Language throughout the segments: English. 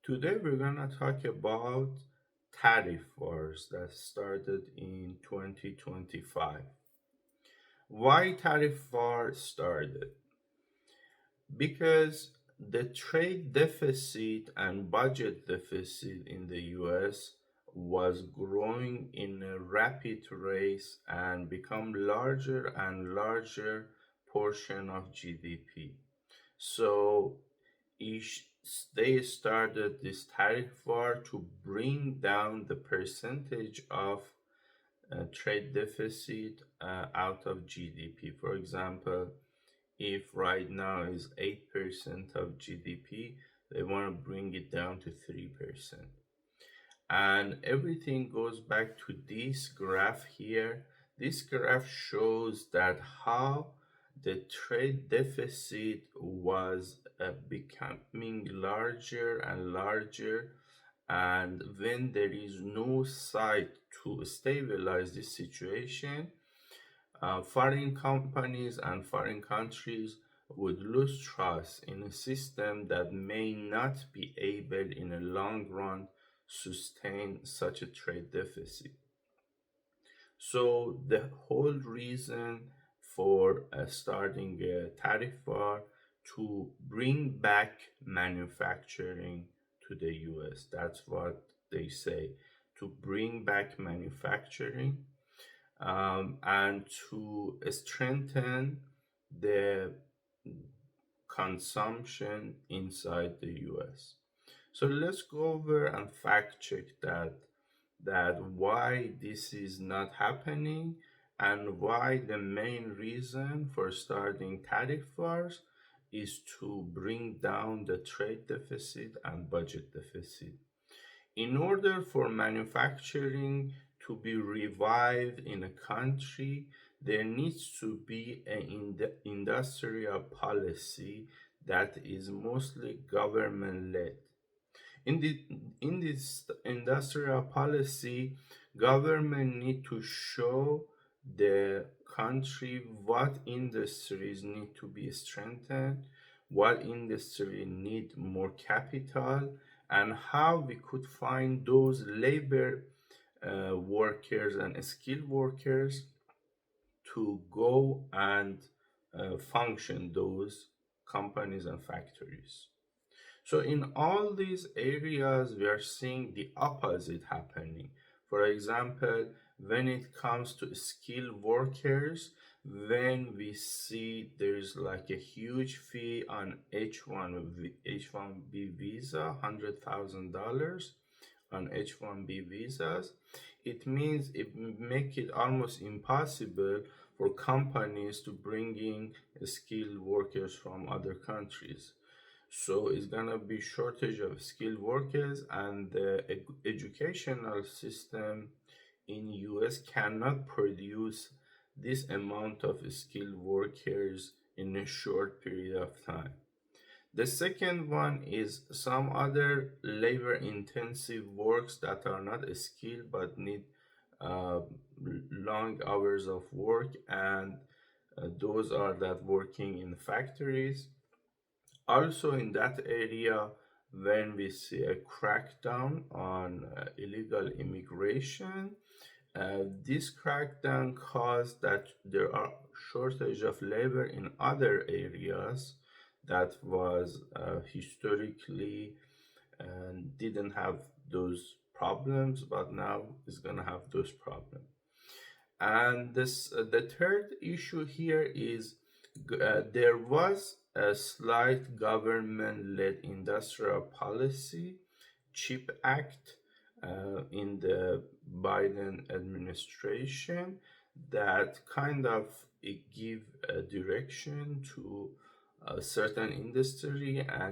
Today we're gonna talk about tariff wars that started in 2025. Why tariff war started? Because the trade deficit and budget deficit in the US was growing in a rapid race and become larger and larger portion of GDP. So each they started this tariff war to bring down the percentage of trade deficit out of GDP. For example, if right now is 8% of GDP, they want to bring it down to 3%. And everything goes back to this graph here. This graph shows that how the trade deficit was becoming larger and larger, and when there is no sight to stabilize this situation, foreign companies and foreign countries would lose trust in a system that may not be able in a long run sustain such a trade deficit. So the whole reason for starting a tariff war to bring back manufacturing to the US. That's what they say, to bring back manufacturing and to strengthen the consumption inside the US. So let's go over and fact check that why this is not happening and why the main reason for starting tariff wars is to bring down the trade deficit and budget deficit. In order for manufacturing to be revived in a country, there needs to be an industrial policy that is mostly government led. In, the, in this industrial policy, government need to show the country what industries need to be strengthened, what industry need more capital, and how we could find those labor workers and skilled workers to go and function those companies and factories. So in all these areas, we are seeing the opposite happening. For example, when it comes to skilled workers, when we see there's like a huge fee on H1B visa, $100,000 on H1B visas, it means it make it almost impossible for companies to bring in skilled workers from other countries. So it's gonna be shortage of skilled workers, and the educational system in US cannot produce this amount of skilled workers in a short period of time. The second one is some other labor intensive works that are not skilled but need uh, long hours of work, and those are that working in factories. Also, in that area, when we see a crackdown on illegal immigration, this crackdown caused that there are shortage of labor in other areas that was historically didn't have those problems, but now is gonna have those problems. And the third issue here is there was a slight government-led industrial policy, CHIP Act, in the Biden administration that kind of give a direction to a certain industry, uh,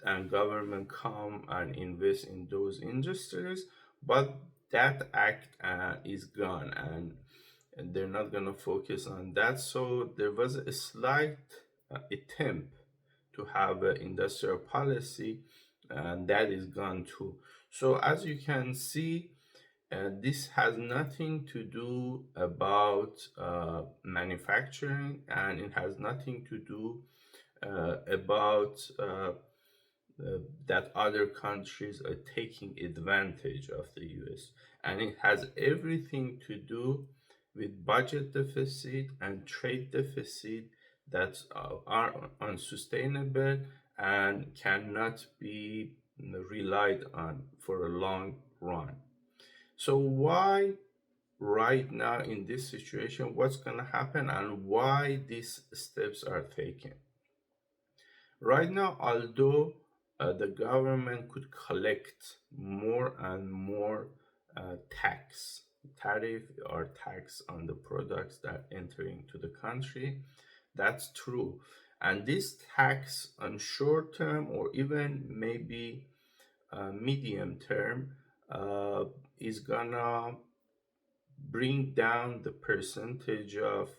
and government come and invest in those industries, but that act is gone, and they're not going to focus on that. So there was a slight attempt to have an industrial policy, and that is gone too. So as you can see, this has nothing to do about manufacturing, and it has nothing to do about that other countries are taking advantage of the US. And it has everything to do with budget deficit and trade deficit that are unsustainable and cannot be relied on for a long run. So why right now in this situation, what's going to happen and why these steps are taken? Right now, although the government could collect more and more tariff or tax on the products that enter into the country, that's true. And this tax on short term or even maybe medium term is gonna bring down the percentage of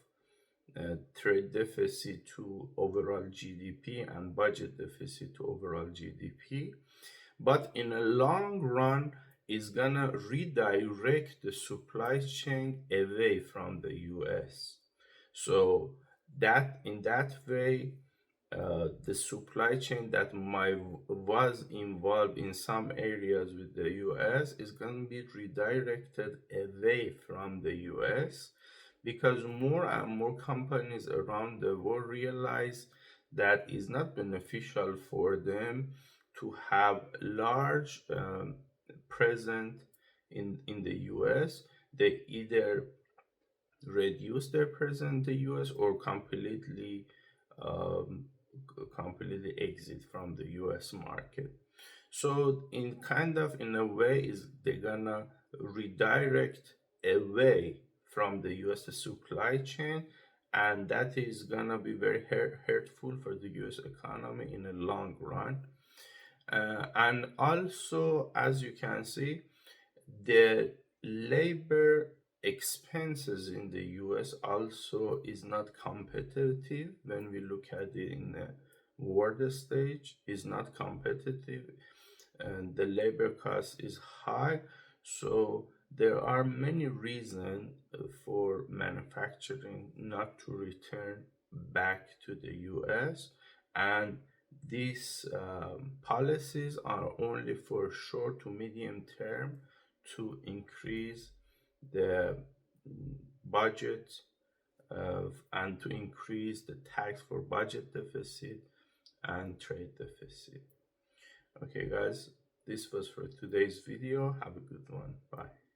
trade deficit to overall GDP and budget deficit to overall GDP. But in a long run, is gonna redirect the supply chain away from the US. So that in that way, the supply chain that was involved in some areas with the US is going to be redirected away from the US because more and more companies around the world realize that it's not beneficial for them to have large present in the US. They either reduce their presence in the US or um, completely exit from the US market. So in a way is they're gonna redirect away from the US supply chain, and that is gonna be very hurtful for the US economy in the long run. And also, as you can see, the labor expenses in the US also is not competitive when we look at it in the world stage, is not competitive, and the labor cost is high. So there are many reasons for manufacturing not to return back to the US, and these policies are only for short to medium term to increase the budget and to increase the tax for budget deficit and trade deficit. Okay, guys, this was for today's video. Have a good one. Bye.